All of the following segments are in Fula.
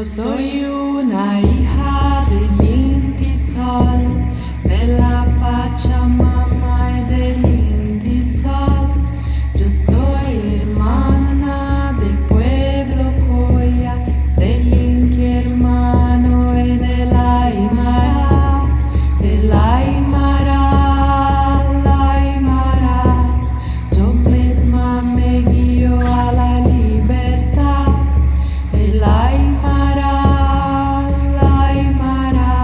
soy una hija del Inti Sol, de la Pachamama y del Inti Sol. Yo soy hermana del pueblo Coya, del Inti hermano y de la Aymara, de la Aymara, la Aymara. Yo misma me guío a la libertad, el Aymara, la Aymara.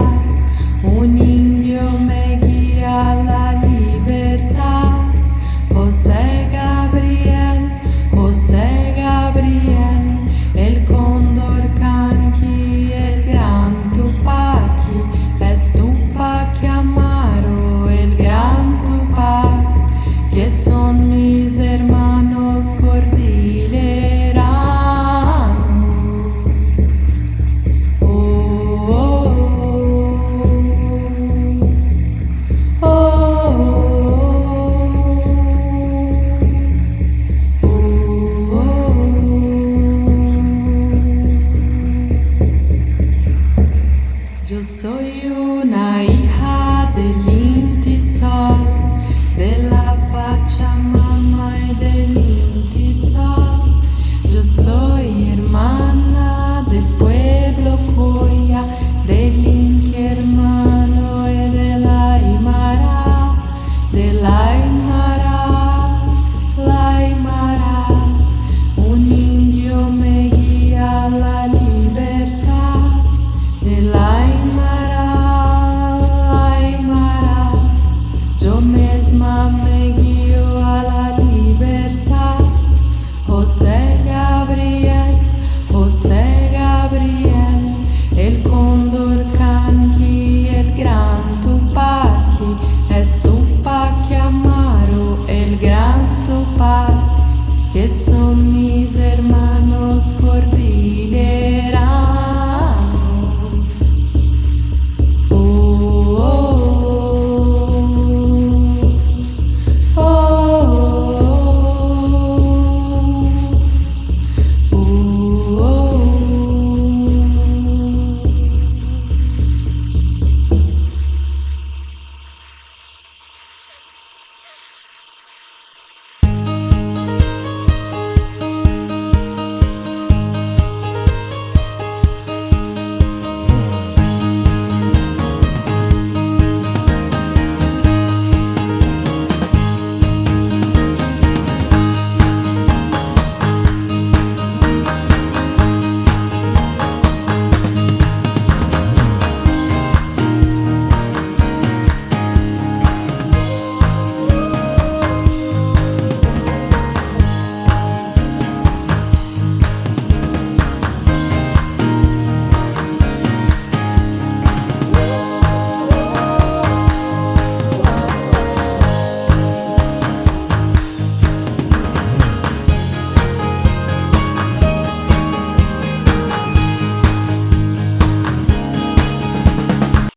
Un indio me guía a la libertad. José Gabriel, el cóndor canqui, el gran Tupaki, es Tupac Amaro, el gran Tupac, que son mis hermanos cordilleranos. Yo soy una hija del Inti Sol, de la Pachamama y del Inti Sol. Yo soy hermana del pueblo Coya, del Inti hermano y de la Aymara, de la Aymara, la Aymara. Un indio me guía a la libertad, de la Aymara, yo misma me guío a la libertad. José Gabriel.